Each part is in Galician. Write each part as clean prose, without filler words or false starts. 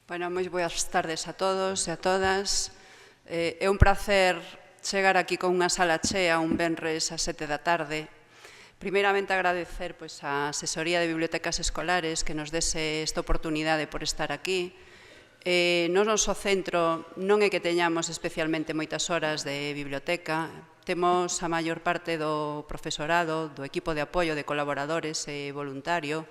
Bueno, moi boas tardes a todos e a todas. É un placer chegar aquí con unha sala chea un venres a 7 da tarde. Primeiramente agradecer a Asesoría de Bibliotecas Escolares que nos dese esta oportunidade por estar aquí. No noso centro non é que teñamos especialmente moitas horas de biblioteca, temos a maior parte do profesorado, do equipo de apoio de colaboradores e voluntario.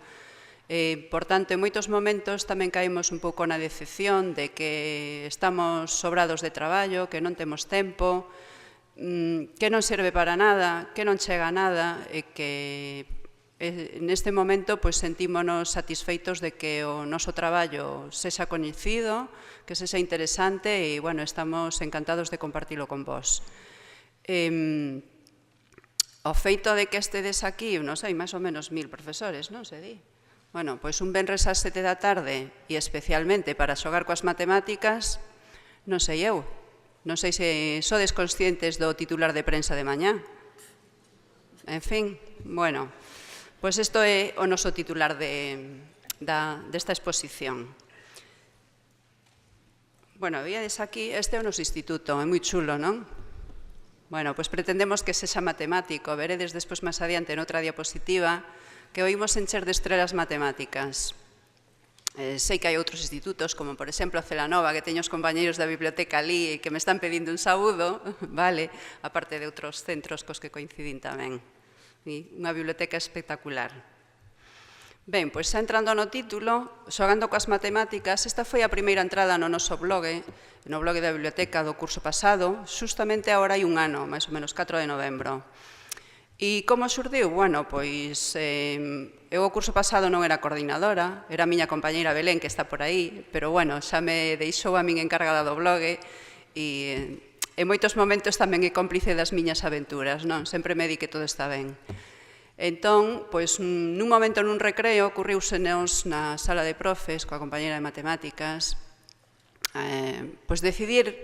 Por tanto, en moitos momentos tamén caímos un pouco na decepción de que estamos sobrados de traballo, que non temos tempo, que non serve para nada, que non chega a nada e que neste momento sentímonos satisfeitos de que o noso traballo sexa coñecido, que sexa interesante e, bueno, estamos encantados de compartilo con vós. O feito de que estedes aquí, non sei, máis ou menos 1000 profesores, non se di? Bueno, pois un venres ás 7 da tarde e especialmente para xogar coas matemáticas, non sei eu. Non sei se sodes conscientes do titular de prensa de mañá. En fin, bueno, pois isto é o noso titular desta exposición. Bueno, veades aquí, este é o noso instituto, é moi chulo, non? Bueno, pois pretendemos que sexa matemático. Veredes despois máis adiante noutra diapositiva que oímos encher de estrelas matemáticas. Sei que hai outros institutos, como por exemplo Celanova, que teño os compañeiros da biblioteca ali e que me están pedindo un saúdo, vale, aparte de outros centros cos que coincidín tamén. Unha biblioteca espectacular. Ben, pois xa entrando no título, xogando coas matemáticas, esta foi a primeira entrada no noso blog, no blog da biblioteca do curso pasado, justamente agora hai un ano, máis ou menos 4 de novembro. E como xurdiu? Bueno, pois eu o curso pasado non era coordinadora, era a miña compañeira Belén, que está por aí, pero bueno, xa me deixou a min encargada do blog e en moitos momentos tamén é cómplice das miñas aventuras, non? Sempre me di que todo está ben. Entón, pois nun momento nun recreo, ocurriusenos na sala de profes, coa compañeira de matemáticas, pois decidir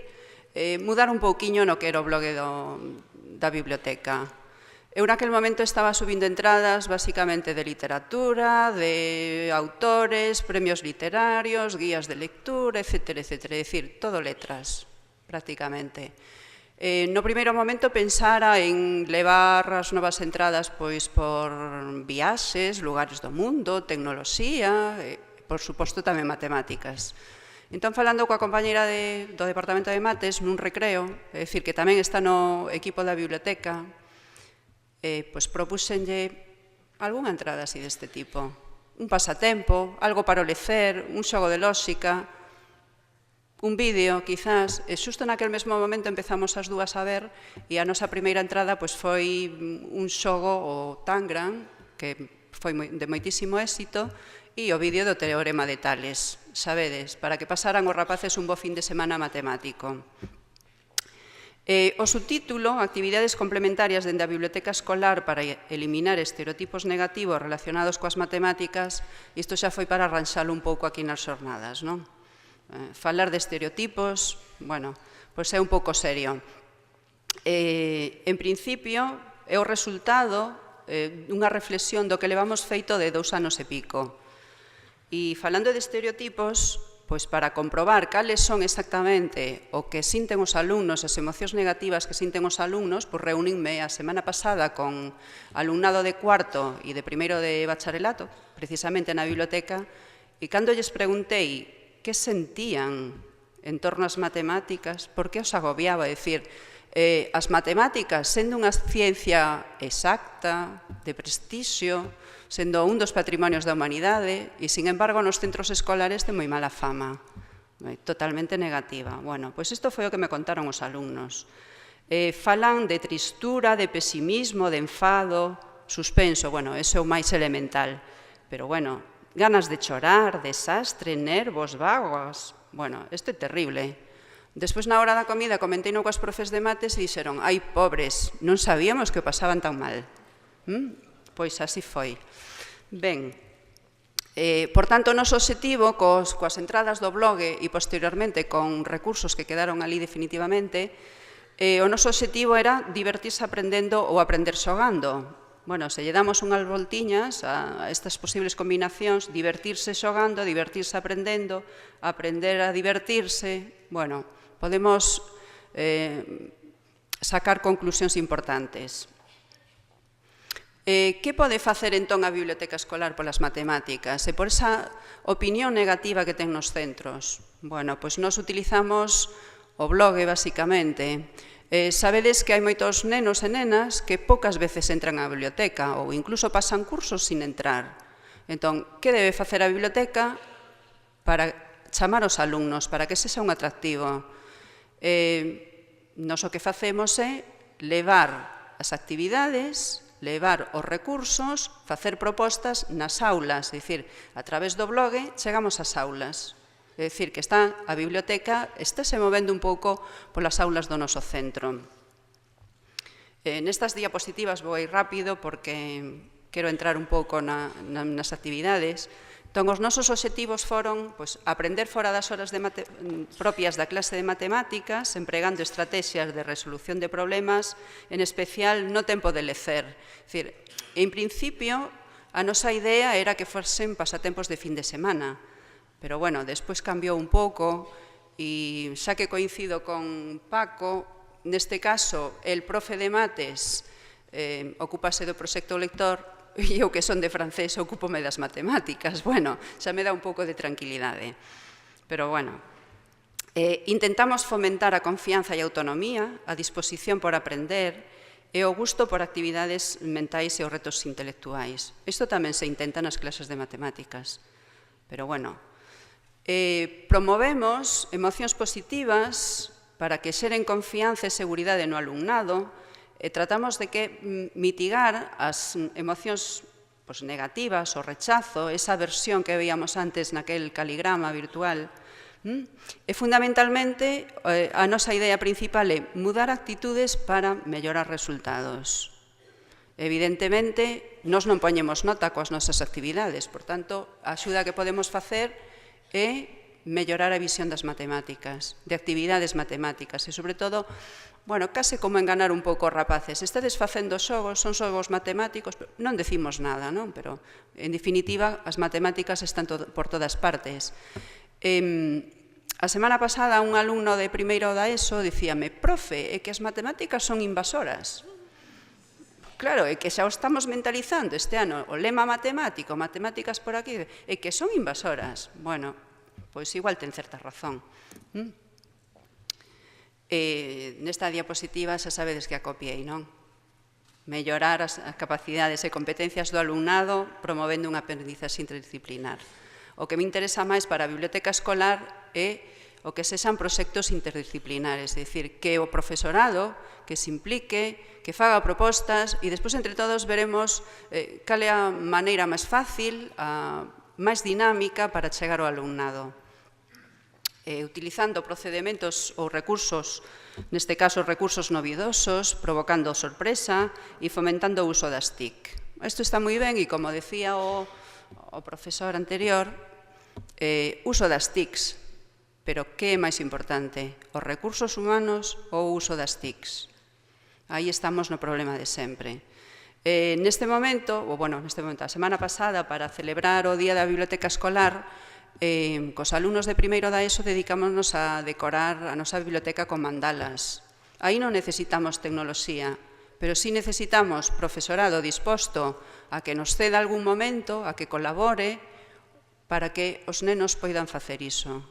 mudar un pouquiño no que era o blog da biblioteca. Eu naquel momento estaba subindo entradas basicamente de literatura, de autores, premios literarios, guías de lectura, etcétera, etcétera. É dicir, todo letras, prácticamente. No primeiro momento pensara en levar as novas entradas por viaxes, lugares do mundo, tecnoloxía, e, por suposto, tamén matemáticas. Entón, falando coa compañeira do Departamento de Mates nun recreo, é dicir, que tamén está no equipo da biblioteca, pois propúxenlle algunha entrada así deste tipo. Un pasatempo, algo para o lecer, un xogo de lóxica, un vídeo, quizás. E xusto naquel mesmo momento empezamos as dúas a ver e a nosa primeira entrada foi un xogo, o Tangram, que foi de moitísimo éxito, e o vídeo do teorema de Tales, sabedes, para que pasaran os rapaces un bo fin de semana matemático. O subtítulo, Actividades complementarias dende a biblioteca escolar para eliminar estereotipos negativos relacionados coas matemáticas, isto xa foi para arranxalo un pouco aquí nas xornadas, non? Falar de estereotipos, bueno, pois é un pouco serio. En principio, é o resultado dunha reflexión do que levamos feito de 2 anos e pico. E falando de estereotipos, pois para comprobar cales son exactamente o que sinten os alumnos, as emocións negativas que sinten os alumnos, pois reuninme a semana pasada con alumnado de cuarto e de primeiro de bacharelato, precisamente na biblioteca, e cando lles preguntei que sentían en torno ás matemáticas, por que os agobiaba, dicir, as matemáticas, sendo unha ciencia exacta, de prestixio, sendo un dos patrimonios da humanidade, e, sin embargo, nos centros escolares ten moi mala fama, totalmente negativa. Bueno, pois isto foi o que me contaron os alumnos. Falan de tristura, de pesimismo, de enfado, suspenso, bueno, ese é o máis elemental, pero, bueno, ganas de chorar, desastre, nervos, vagas, bueno, isto é terrible. Despois, na hora da comida, comenteino coas profes de mates e dixeron, ai, pobres, non sabíamos que o pasaban tan mal. Pois así foi. Ben, por tanto, o noso obxectivo coas entradas do blog e posteriormente con recursos que quedaron ali definitivamente, o noso obxectivo era divertirse aprendendo ou aprender xogando. bueno, se lle damos unhas voltiñas a estas posibles combinacións, divertirse xogando, divertirse aprendendo, aprender a divertirse, bueno, podemos sacar conclusións importantes. Que pode facer entón a biblioteca escolar polas matemáticas e por esa opinión negativa que ten nos centros? Bueno, pois nós utilizamos o blog, basicamente. Sabedes que hai moitos nenos e nenas que poucas veces entran á biblioteca ou incluso pasan cursos sin entrar. Entón, que debe facer a biblioteca para chamar os alumnos, para que sexa un atractivo? Nos o que facemos é levar as actividades, levar os recursos, facer propostas nas aulas, é dicir, a través do blog chegamos ás aulas. É dicir, que a biblioteca estáse movendo un pouco polas aulas do noso centro. Nestas diapositivas vou ir rápido porque quero entrar un pouco nas actividades. Entón, os nosos obxectivos foron aprender fora das horas propias da clase de matemáticas, empregando estrategias de resolución de problemas, en especial no tempo de lecer. É dicir, en principio, a nosa idea era que fosen pasatempos de fin de semana, pero, bueno, despois cambiou un pouco e xa que coincido con Paco, neste caso, el profe de mates ocúpase do proxecto lector e eu que son de francés ocúpome das matemáticas. Bueno, xa me dá un pouco de tranquilidade. Pero, bueno, intentamos fomentar a confianza e a autonomía, a disposición por aprender e o gusto por actividades mentais e os retos intelectuais. Isto tamén se intenta nas clases de matemáticas. Pero, bueno, promovemos emocións positivas para que xeren confianza e seguridade no alumnado. Tratamos de que mitigar as emocións negativas, o rechazo, esa aversión que veíamos antes naquel caligrama virtual. E, fundamentalmente, a nosa idea principal é mudar actitudes para mellorar resultados. Evidentemente, nós non poñemos nota coas nosas actividades, por tanto, a axuda que podemos facer é mellorar a visión das matemáticas, de actividades matemáticas e, sobre todo, bueno, case como enganar un pouco os rapaces. Estades facendo xogos, son xogos matemáticos, non decimos nada, non? Pero, en definitiva, as matemáticas están por todas partes. A semana pasada, un alumno de primeiro da ESO dicíame: profe, é que as matemáticas son invasoras. Claro, é que xa o estamos mentalizando este ano, o lema matemático, matemáticas por aquí, é que son invasoras. Bueno, pois igual ten certa razón. Nesta diapositiva xa sabedes que a copiei, non? Mellorar as capacidades e competencias do alumnado promovendo unha aprendizaxe interdisciplinar. O que me interesa máis para a biblioteca escolar é o que sexan proxectos interdisciplinares, é dicir, que o profesorado que se implique, que faga propostas e despois entre todos veremos cal é a maneira máis fácil, máis dinámica para chegar ao alumnado. Utilizando procedementos ou recursos, neste caso recursos novidosos, provocando sorpresa e fomentando o uso das TIC. Isto está moi ben e, como decía o profesor anterior, uso das TICs, pero que é máis importante, os recursos humanos ou o uso das TICs? Aí estamos no problema de sempre. Neste momento, a semana pasada, para celebrar o Día da Biblioteca Escolar, cos alumnos de primeiro da ESO dedicámonos a decorar a nosa biblioteca con mandalas. Aí non necesitamos tecnoloxía, pero sí necesitamos profesorado disposto a que nos ceda algún momento, a que colabore, para que os nenos poidan facer iso.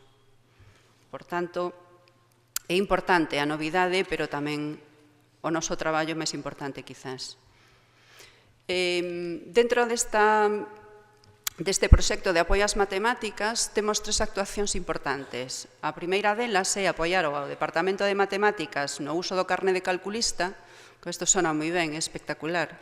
Por tanto, é importante a novidade, pero tamén o noso traballo máis importante, quizás. Dentro deste proxecto de apoio ás matemáticas temos 3 actuacións importantes. A primeira delas é apoiar ao Departamento de Matemáticas no uso do carné de calculista, que isto sona moi ben, é espectacular.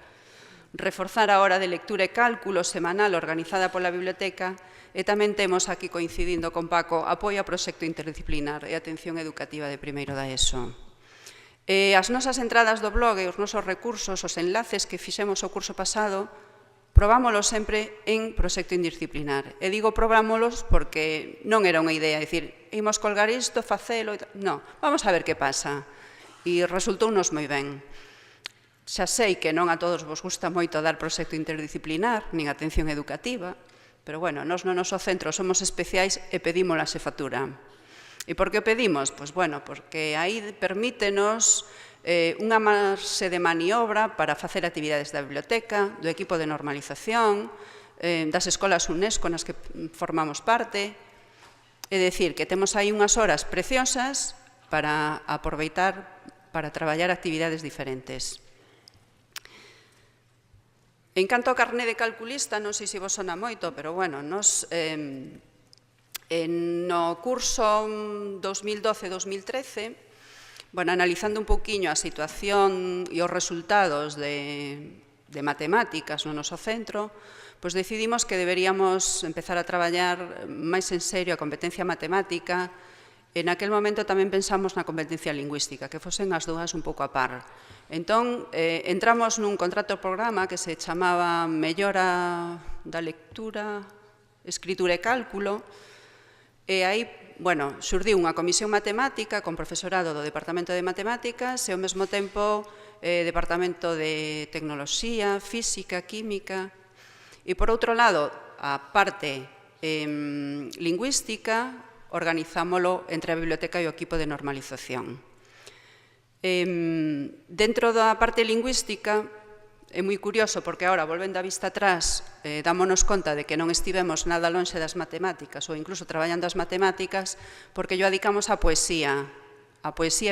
Reforzar a hora de lectura e cálculo semanal organizada pola biblioteca e tamén temos aquí, coincidindo con Paco, apoio ao proxecto interdisciplinar e atención educativa de primeiro da ESO. As nosas entradas do blog e os nosos recursos, os enlaces que fixemos o curso pasado, probámolos sempre en proxecto interdisciplinar. E digo probámolos porque non era unha idea, dicir, imos colgar isto, facelo, non, vamos a ver que pasa. E resultounos moi ben. Xa sei que non a todos vos gusta moito dar proxecto interdisciplinar, nin atención educativa, pero, bueno, nós no noso centro somos especiais e pedimos a xefatura. E por que o pedimos? Pois, bueno, porque aí permítenos unha marxe de maniobra para facer actividades da biblioteca, do equipo de normalización, das escolas UNESCO nas que formamos parte. É dicir, que temos aí unhas horas preciosas para aproveitar para traballar actividades diferentes. En canto ao carné de calculista, non sei se vos sona moito, pero, bueno, nos no curso 2012-2013, bueno, analizando un poquinho a situación e os resultados de matemáticas no noso centro, pois decidimos que deberíamos empezar a traballar máis en serio a competencia matemática. En aquel momento tamén pensamos na competencia lingüística, que fosen as dúas un pouco a par. Entón, entramos nun contrato programa que se chamaba Mellora da Lectura, Escritura e Cálculo, e aí, bueno, xurdiu unha comisión matemática con profesorado do Departamento de Matemáticas e ao mesmo tempo Departamento de Tecnoloxía, Física, Química. E, por outro lado, a parte lingüística, organizámolo entre a biblioteca e o equipo de normalización. Dentro da parte lingüística, é moi curioso porque agora, volvendo a vista atrás, dámonos conta de que non estivemos nada lonxe das matemáticas ou incluso traballando as matemáticas porque yo adicamos á poesía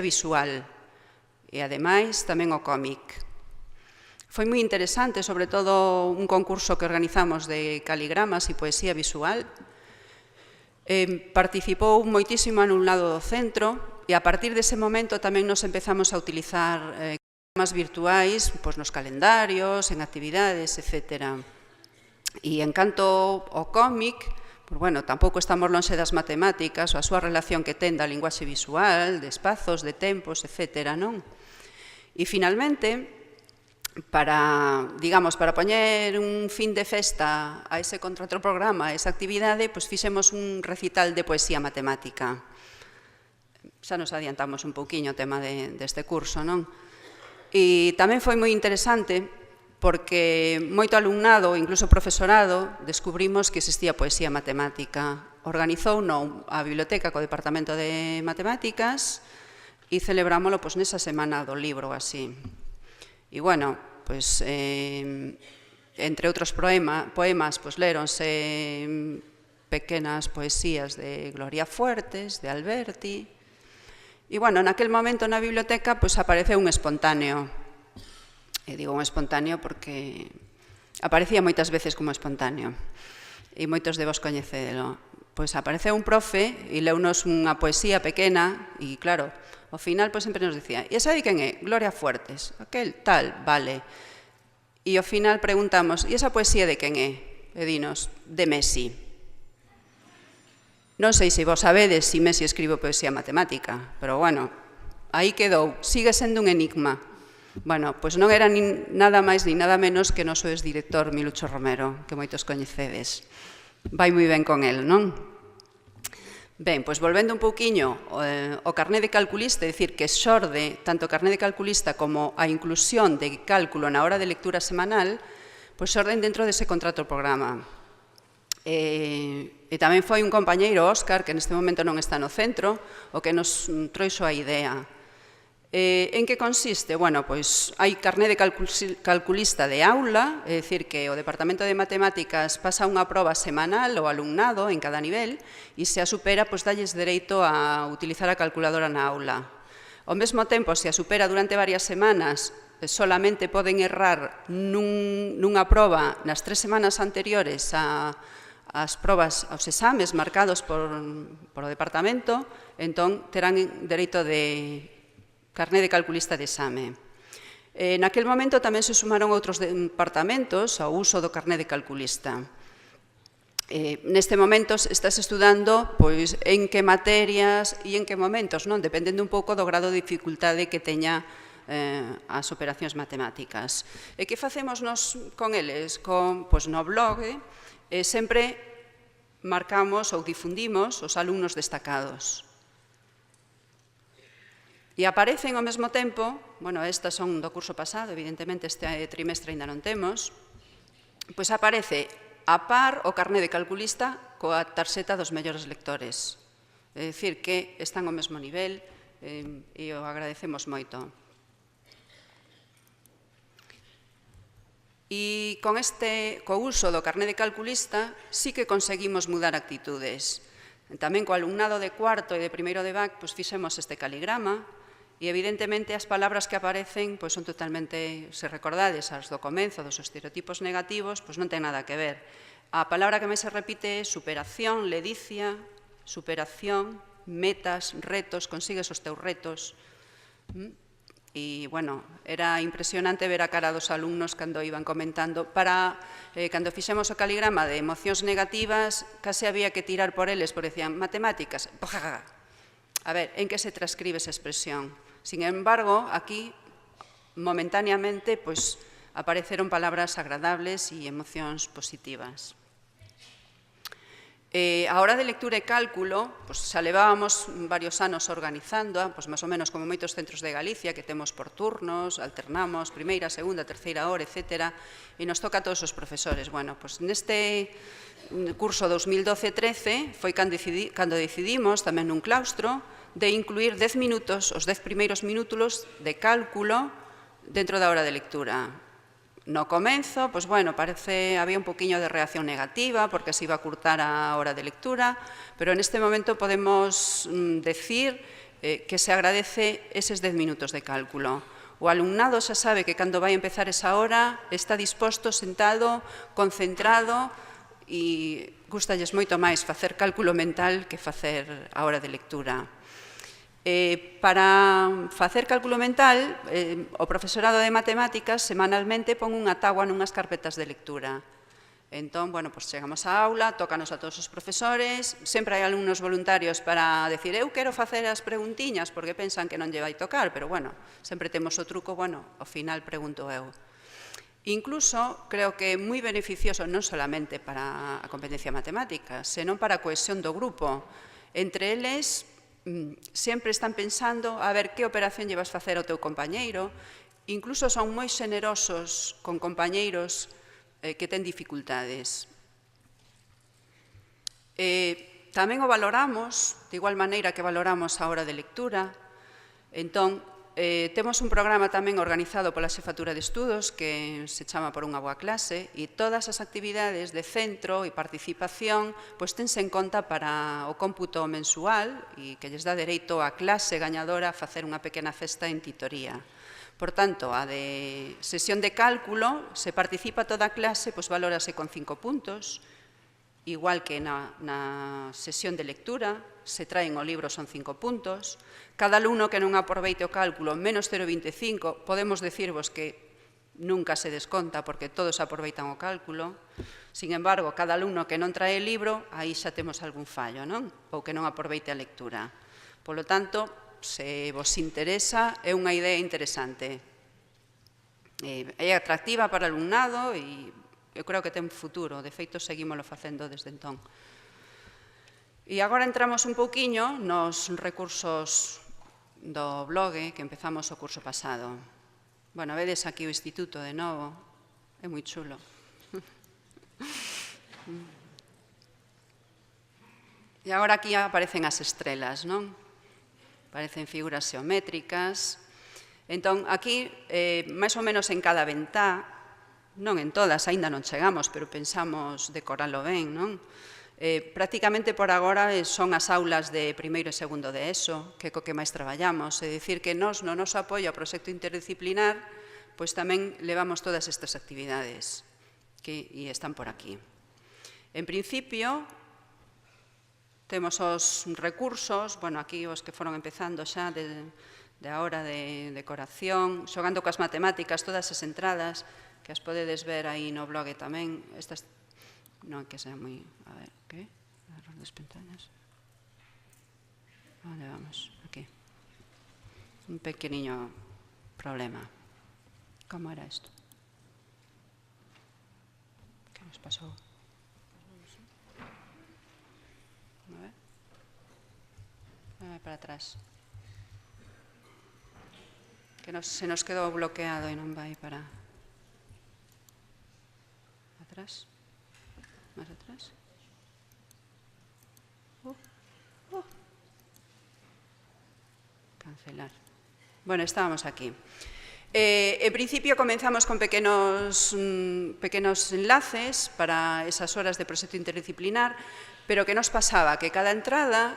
visual e, ademais, tamén ao cómic. Foi moi interesante, sobre todo un concurso que organizamos de caligramas e poesía visual. Participou moitísimo alumnado do centro e a partir dese momento tamén nos empezamos a utilizar caligramas virtuais nos calendarios, en actividades, etc. E en canto ao cómic, bueno, tampouco estamos lonxe das matemáticas, a súa relación que ten da linguaxe visual, de espazos, de tempos, etc. E finalmente, para poñer un fin de festa a ese contraprograma, a esa actividade, pois fixemos un recital de poesía matemática. Xa nos adiantamos un pouquiño o tema deste curso, non? E tamén foi moi interesante porque moito alumnado, incluso profesorado, descubrimos que existía poesía matemática. Organizouno a biblioteca co Departamento de Matemáticas e celebrámoslo nesa semana do libro, así. E, bueno, entre outros poemas, léronse pequenas poesías de Gloria Fuertes, de Alberti. E, bueno, naquel momento na biblioteca apareceu un espontáneo. E digo un espontáneo porque aparecía moitas veces como espontáneo. E moitos de vos coñecedelo. Apareceu un profe e leunos unha poesía pequena e, claro, ao final sempre nos dicía: e esa de quen é? Gloria Fuertes. Aquel tal, vale. E ao final preguntamos: e esa poesía de quen é? E dinos: de Messi. Non sei se vos sabedes se Messi escribe poesía matemática, pero, bueno, aí quedou. Sigue sendo un enigma. Bueno, pois non era nada máis ni nada menos que o noso exdirector Milucho Romero, que moitos coñecedes. Vai moi ben con el, non? Ben, pois volvendo un pouquiño ao carné de calculista, é dicir, que xorde tanto o carné de calculista como a inclusión de cálculo na hora de lectura semanal, pois xorden dentro dese contrato programa. E tamén foi un compañeiro, Óscar, que neste momento non está no centro, o que nos trouxo a idea. En que consiste? Bueno, pois hai carné de calculista de aula, é dicir, que o Departamento de Matemáticas pasa unha proba semanal ao alumnado en cada nivel e se a supera, pois dalles dereito a utilizar a calculadora na aula. Ao mesmo tempo, se a supera durante varias semanas, solamente poden errar nunha proba nas 3 semanas anteriores ás probas, aos exames marcados por o Departamento, entón terán dereito de carné de calculista de exame. Naquel momento tamén se sumaron outros departamentos ao uso do carné de calculista. Neste momento estás estudando en que materias e en que momentos, dependendo un pouco do grado de dificultade que teña as operacións matemáticas. E que facemos nos con eles? No blog sempre marcamos ou difundimos os alumnos destacados. E aparecen ao mesmo tempo, bueno, estas son do curso pasado, evidentemente este trimestre ainda non temos, pois aparece a par o carné de calculista coa tarxeta dos mellores lectores. É dicir, que están ao mesmo nivel e o agradecemos moito. E co uso do carné de calculista sí que conseguimos mudar actitudes. Tamén co alumnado de cuarto e de primeiro de BAC fixemos este caligrama e evidentemente as palabras que aparecen son totalmente, se recordades, as do comenzo, dos estereotipos negativos, non ten nada que ver. A palabra que máis se repite é superación, ledicia, superación, metas, retos, consigues os teus retos. E, bueno, era impresionante ver a cara dos alumnos cando iban comentando. Cando fixemos o caligrama de emocións negativas, case había que tirar por eles, porque decían, matemáticas, a ver, en que se transcribe esa expresión? Sin embargo, aquí, momentáneamente, apareceron palabras agradables e emocións positivas. A hora de lectura e cálculo, xa levábamos varios anos organizando, máis ou menos como moitos centros de Galicia, que temos por turnos, alternamos, primeira, segunda, terceira hora, etc. E nos toca a todos os profesores. Bueno, neste curso 2012-13 foi cando decidimos, tamén nun claustro, de incluir 10 minutos, os 10 primeiros minútulos de cálculo dentro da hora de lectura. No comenzo, había un poquinho de reacción negativa porque se iba a curtar a hora de lectura, pero neste momento podemos decir que se agradece eses 10 minutos de cálculo. O alumnado xa sabe que cando vai empezar esa hora está disposto, sentado, concentrado e gustalles moito máis facer cálculo mental que facer a hora de lectura. Para facer cálculo mental, o profesorado de matemáticas semanalmente pon unha táboa nunhas carpetas de lectura. Entón, chegamos á aula, tócanos a todos os profesores, sempre hai alumnos voluntarios para decir eu quero facer as preguntiñas porque pensan que non lle vai tocar, pero, sempre temos o truco, ao final pregunto eu. Incluso, creo que é moi beneficioso non solamente para a competencia matemática, senón para a cohesión do grupo. Entre eles, sempre están pensando a ver que operación lle vas facer ao teu compañeiro, incluso son moi xenerosos con compañeiros que ten dificultades. Tamén o valoramos, de igual maneira que valoramos a hora de lectura. Entón, temos un programa tamén organizado pola Xefatura de Estudos que se chama Por unha boa clase e todas as actividades de centro e participación tense en conta para o cómputo mensual e que lles dá dereito á clase gañadora a facer unha pequena festa en titoría. Por tanto, a de sesión de cálculo, se participa toda a clase, valórase con 5 puntos, igual que na sesión de lectura, se traen o libro son 5 puntos. Cada alumno que non aproveite o cálculo menos 0,25, podemos decirvos que nunca se desconta porque todos aproveitan o cálculo. Sin embargo, cada alumno que non trae el libro, aí xa temos algún fallo, non? Ou que non aproveite a lectura. Polo tanto, se vos interesa, é unha idea interesante. É atractiva para o alumnado e eu creo que ten futuro. De feito, seguímoslo facendo desde entón. E agora entramos un pouquiño nos recursos do blog que empezamos o curso pasado. Bueno, vedes aquí o instituto de novo, é moi chulo. E agora aquí aparecen as estrelas, non? Aparecen figuras xeométricas. Entón, aquí, máis ou menos en cada ventá, non en todas, aínda non chegamos, pero pensamos decoralo ben, non? Prácticamente por agora son as aulas de primeiro e segundo de ESO, que é co que máis traballamos. É dicir que nos, no noso apoio ao proxecto interdisciplinar, pois tamén levamos todas estas actividades e están por aquí. En principio, temos os recursos, bueno, aquí os que foron empezando xa de ahora de decoración, xogando coas matemáticas, todas as entradas, que as podedes ver aí no blog tamén. Estas non que sea moi... A ver, que? Error das pestañas. Onde vamos? Aquí. Un pequeniño problema. Como era isto? Que nos pasou? A ver. Para atrás. que se nos quedou bloqueado e non vai para atrás, máis atrás. Cancelar. Bueno, estábamos aquí. En principio comenzamos con pequenos enlaces para esas horas de proxecto interdisciplinar, pero que nos pasaba que cada entrada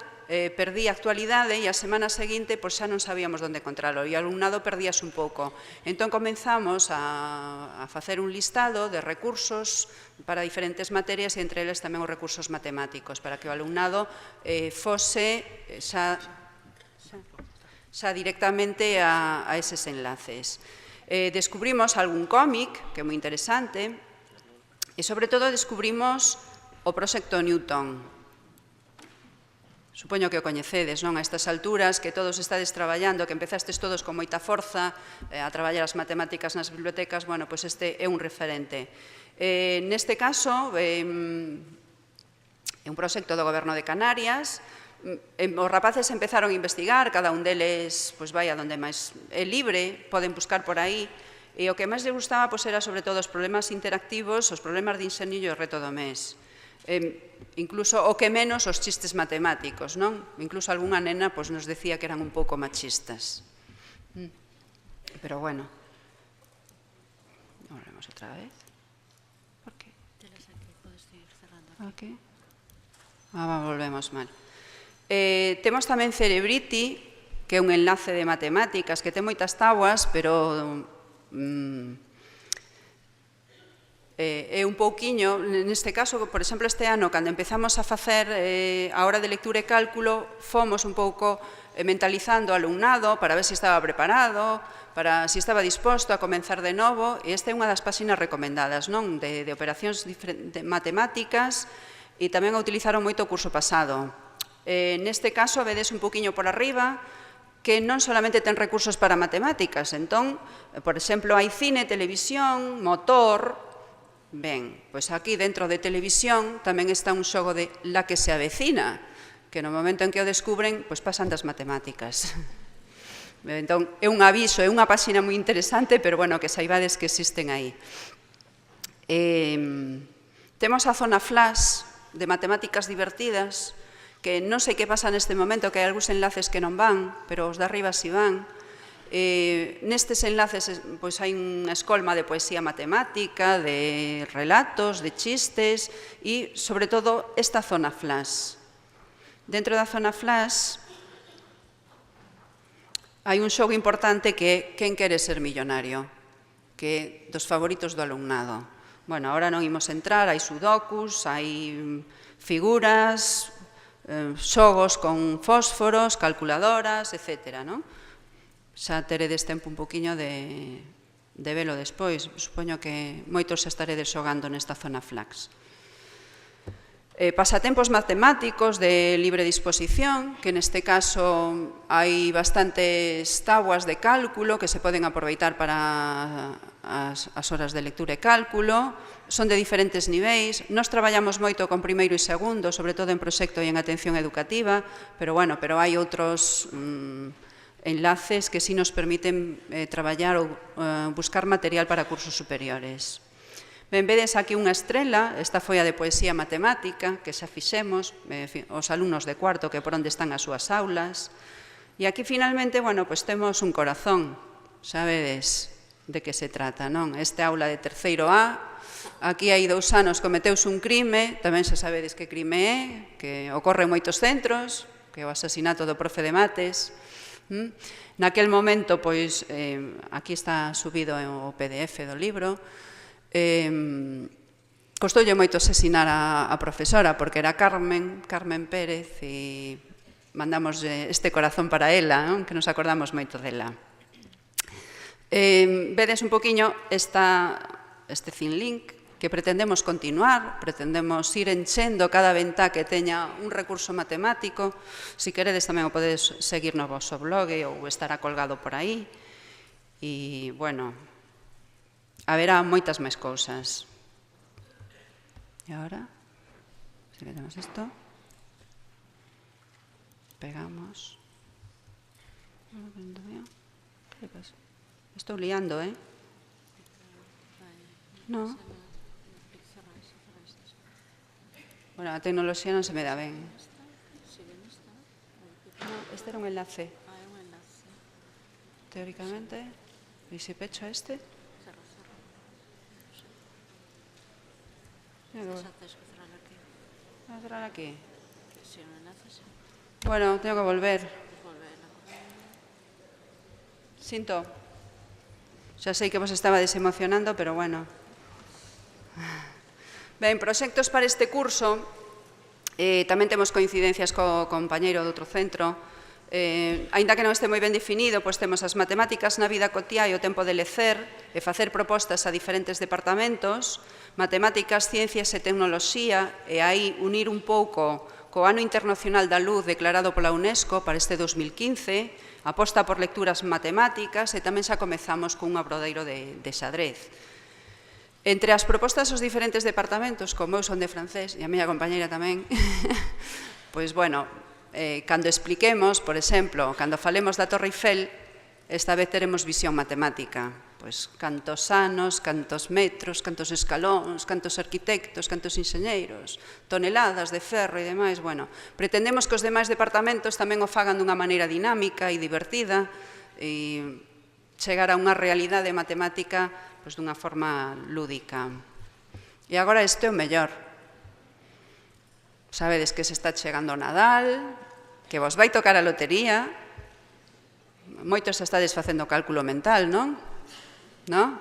perdía actualidade e a semana seguinte pois xa non sabíamos onde encontralo e o alumnado perdíase un pouco. Entón comenzamos a facer un listado de recursos para diferentes materias e entre eles tamén os recursos matemáticos para que o alumnado fose xa directamente a eses enlaces. Descubrimos algún cómic, que é moi interesante, e sobre todo descubrimos o proxecto Newton. Supoño que o coñecedes, non? A estas alturas, que todos estades traballando, que empezastes todos con moita forza a traballar as matemáticas nas bibliotecas, bueno, pois este é un referente. Neste caso, é un proxecto do Goberno de Canarias. Os rapaces empezaron a investigar, cada un deles vai a donde máis é libre, poden buscar por aí, e o que máis lle gustaba era sobre todo os problemas interactivos, os problemas de ingenio e o reto do mes. Incluso o que menos os chistes matemáticos, non? Incluso algunha nena nos decía que eran un pouco machistas. Pero bueno. Volvemos outra vez. Por que? Ok. Volvemos mal. Temos tamén Cerebrity, que é un enlace de matemáticas, que ten moitas tábuas, pero é un pouquiño, neste caso, por exemplo, este ano, cando empezamos a facer a hora de lectura e cálculo, fomos un pouco mentalizando o alumnado para ver se estaba preparado, para se estaba disposto a comenzar de novo, e esta é unha das páxinas recomendadas, non? De operacións matemáticas, e tamén a utilizaron moito o curso pasado. Neste caso, vedes un poquinho por arriba, que non solamente ten recursos para matemáticas, entón, por exemplo, hai cine, televisión, motor. Ben, pois aquí dentro de televisión tamén está un xogo de La que se avecina, que no momento en que o descubren, pois pasan das matemáticas. Entón, é un aviso, é unha páxina moi interesante, pero bueno, que saibades que existen aí. Temos a zona flash de matemáticas divertidas, que non sei que pasa neste momento, que hai algúns enlaces que non van, pero os de arriba si van. Nestes enlaces hai unha escolma de poesía matemática, de relatos, de chistes e, sobre todo, esta zona flash. Dentro da zona flash hai un xogo importante que é Quen quere ser millonario, que é dos favoritos do alumnado. Bueno, agora non imos entrar, hai sudokus, hai figuras, xogos con fósforos, calculadoras, etc. Xa teredes tempo un poquinho de velo despois. Supoño que moitos estaredes xogando nesta zona flash. Pasatempos matemáticos de libre disposición, que neste caso hai bastantes tábuas de cálculo que se poden aproveitar para as horas de lectura e cálculo, son de diferentes niveis. Nos traballamos moito con primeiro e segundo, sobre todo en proxecto e en atención educativa, pero hai outros enlaces que sí nos permiten traballar ou buscar material para cursos superiores. Ben, vedes aquí unha estrela, esta foi a de poesía matemática, que xa fixemos, os alumnos de cuarto que por onde están as súas aulas. E aquí, finalmente, temos un corazón, sabedes de que se trata, non? Este aula de terceiro A, aquí hai 2 anos cometeuse un crime, tamén xa sabedes que crime é, que ocorre en moitos centros, que é o asasinato do profe de mates. Naquel momento, pois, aquí está subido o PDF do libro, costoulle moito asesinar a profesora, porque era Carmen Pérez, e mandamos este corazón para ela, que nos acordamos moito dela. Vedes un poquinho este ThinLink, que pretendemos continuar, pretendemos ir enchendo cada ventá que teña un recurso matemático. Se queredes tamén o podedes seguir no vosso blog ou estará colgado por aí. E, bueno, haberá moitas máis cousas. E agora, se queremos isto, pegamos. Que pasa? Estou liando, No. Bueno, a tecnoloxía non se me dá ben. No, este era un enlace. Teóricamente. E se pecho este? Cerrar aquí. Bueno, tengo que volver. Sinto. Xa sei que vos estaba desemocionando, pero bueno. Ben, proxectos para este curso. Tamén temos coincidencias co compañeiro de outro centro. Aínda que non este moi ben definido, pois temos as matemáticas na vida cotiá e o tempo de lecer e facer propostas a diferentes departamentos, matemáticas, ciencias e tecnoloxía, e aí unir un pouco co Ano Internacional da Luz declarado pola UNESCO para este 2015, aposta por lecturas matemáticas e tamén xa comezamos cun abrodeiro de xadrez. Entre as propostas dos diferentes departamentos, como eu son de francés e a miña compañeira tamén, pois, bueno, cando expliquemos, por exemplo, cando falemos da Torre Eiffel, esta vez teremos visión matemática. Pois, cantos anos, cantos metros, cantos escalóns, cantos arquitectos, cantos enxeñeiros, toneladas de ferro e demais. Bueno, pretendemos que os demais departamentos tamén o fagan dunha maneira dinámica e divertida e chegar a unha realidade matemática pois dunha forma lúdica. E agora este é o mellor. Sabedes que se está chegando o Nadal, que vos vai tocar a lotería. Moitos estades facendo cálculo mental, non? Non?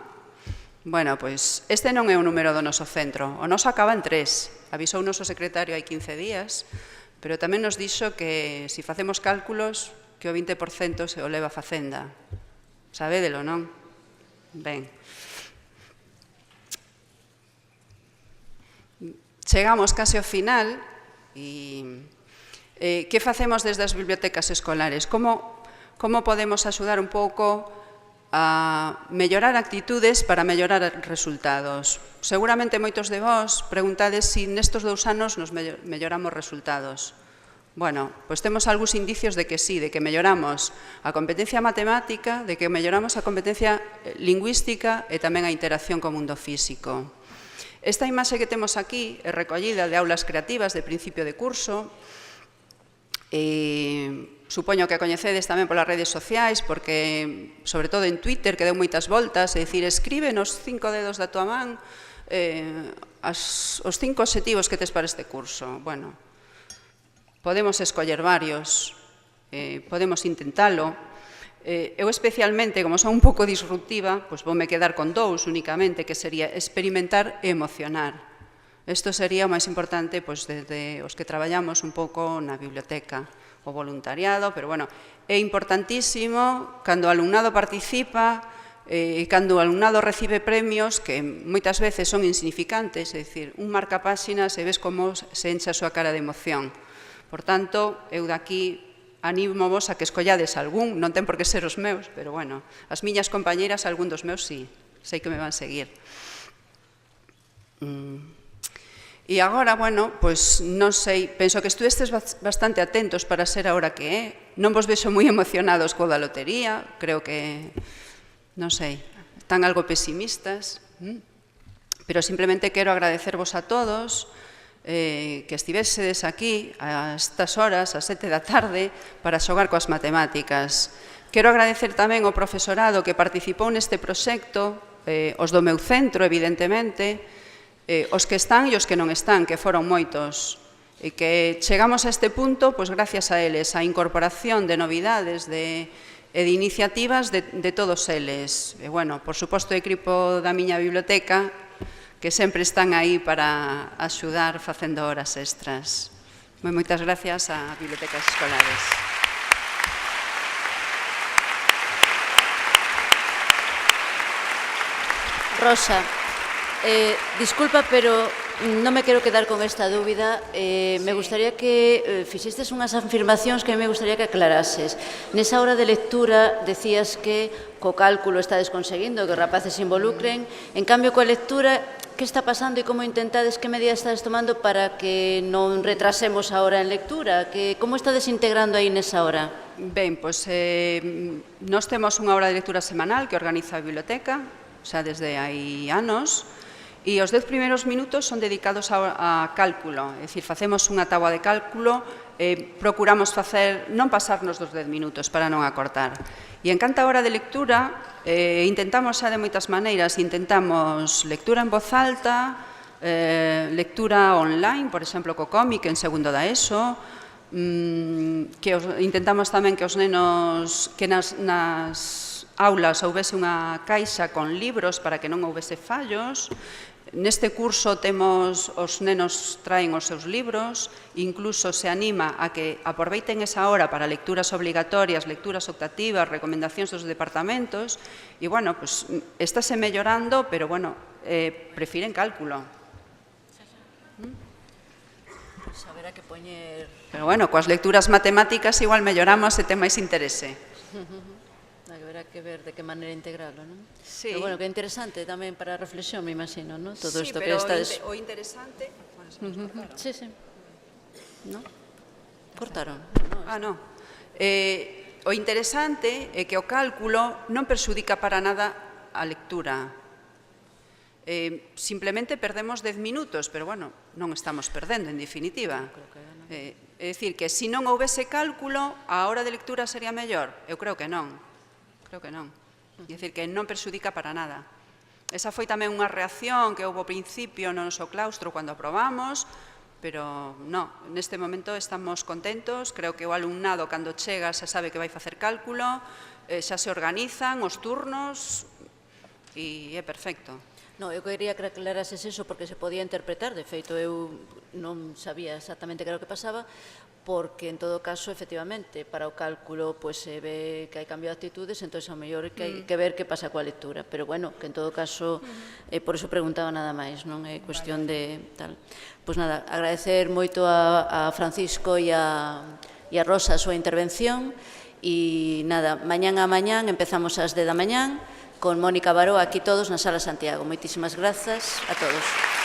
Bueno, pois este non é o número do noso centro. O noso acaba en 3. Avisou o noso secretario hai 15 días, pero tamén nos dixo que se facemos cálculos que o 20% se o leva a Facenda. Sabédelo, non? Ben. Chegamos case ao final e que facemos desde as bibliotecas escolares? Como podemos axudar un pouco a mellorar actitudes para mellorar resultados? Seguramente moitos de vós preguntades se nestes 2 anos nos melloramos resultados. Bueno, pois temos algúns indicios de que sí, de que melloramos a competencia matemática, de que melloramos a competencia lingüística e tamén a interacción co mundo físico. Esta imaxe que temos aquí é recollida de aulas creativas de principio de curso. Supoño que a coñecedes tamén polas redes sociais, porque, sobre todo en Twitter, que deu moitas voltas, é dicir, escribe nos 5 dedos da tua man os 5 obxectivos que tes para este curso. Bueno, podemos escoller varios, podemos intentalo. Eu especialmente, como son un pouco disruptiva, pois voume quedar con 2 únicamente, que sería experimentar e emocionar. Isto sería o máis importante desde os que traballamos un pouco na biblioteca, o voluntariado, pero bueno, é importantísimo cando o alumnado participa e cando o alumnado recibe premios que moitas veces son insignificantes, é dicir, un marcapáxinas e ves como se enche a súa cara de emoción. Por tanto, eu daqui animo vos a que escollades algún, non ten por que ser os meus, pero bueno, as miñas compañeiras, algún dos meus, sí, sei que me van seguir. E agora, bueno, pois non sei, penso que estudestes bastante atentos para ser a hora que é. Non vos vexo moi emocionados coa da lotería, creo que, non sei, están algo pesimistas, pero simplemente quero agradecervos a todos que estivesedes aquí a estas horas, a 7 da tarde, para xogar coas matemáticas. Quero agradecer tamén ao profesorado que participou neste proxecto, os do meu centro, evidentemente, os que están e os que non están, que foron moitos, e que chegamos a este punto, pois gracias a eles, a incorporación de novidades e de iniciativas de todos eles. E, bueno, por suposto, o equipo da miña biblioteca, que sempre están aí para axudar facendo horas extras. Moitas gracias a Bibliotecas Escolares. Rosa, disculpa, pero non me quero quedar con esta dúbida. Me gustaría que fixestes unhas afirmacións que me gustaría que aclarases. Nesa hora de lectura decías que co cálculo estades conseguindo que os rapaces se involucren, en cambio coa lectura que está pasando e como intentades, que medidas estades tomando para que non retrasemos a hora en lectura? Como estades integrando aí nesa hora? Ben, pois nós temos unha hora de lectura semanal que organiza a biblioteca, xa desde hai anos, e os 10 primeiros minutos son dedicados a cálculo, é dicir, facemos unha táboa de cálculo, procuramos non pasarnos dos 10 minutos para non acortar. E en canta hora de lectura, intentamos xa de moitas maneiras, intentamos lectura en voz alta, lectura online, por exemplo, co cómic en segundo da ESO, intentamos tamén que os nenos, que nas aulas houvese unha caixa con libros para que non houvese fallos. Neste curso os nenos traen os seus libros, incluso se anima a que aproveiten esa hora para lecturas obligatorias, lecturas optativas, recomendacións dos departamentos, e, bueno, pues, estáse mellorando, pero, bueno, prefiren cálculo. Pois haberá que poñer... Pero, bueno, coas lecturas matemáticas igual melloramos e ten máis interese. Haberá que ver de que maneira integralo, non? Sí. Pero, bueno, que interesante tamén para a reflexión, me imagino, non? Todo Sí, isto pero que estades... o interesante... Sí, sí. Non? Cortaron? Non. O interesante é que o cálculo non perxudica para nada a lectura. Simplemente perdemos 10 minutos, pero, bueno, non estamos perdendo, en definitiva. É dicir, que se non houvese cálculo, a hora de lectura sería mellor? Eu creo que non. Creo que non. É dicir, que non perxudica para nada. Esa foi tamén unha reacción que houve ao principio no noso claustro cando aprobamos, pero non, neste momento estamos contentos, creo que o alumnado cando chega xa sabe que vai facer cálculo, xa se organizan os turnos e é perfecto. Non, eu quería que aclarases eso porque se podía interpretar, de feito eu non sabía exactamente que era o que pasaba, porque en todo caso, efectivamente, para o cálculo se ve que hai cambio de actitudes, entón ao mellor que hai que ver que pasa coa lectura, pero bueno, que en todo caso, por eso preguntaba nada máis, non é cuestión de tal. Pois nada, agradecer moito a Francisco e a Rosa a súa intervención, e nada, mañán a mañán, empezamos ás 10 da mañán, con Mónica Baró aquí todos na Sala Santiago. Moitísimas grazas a todos.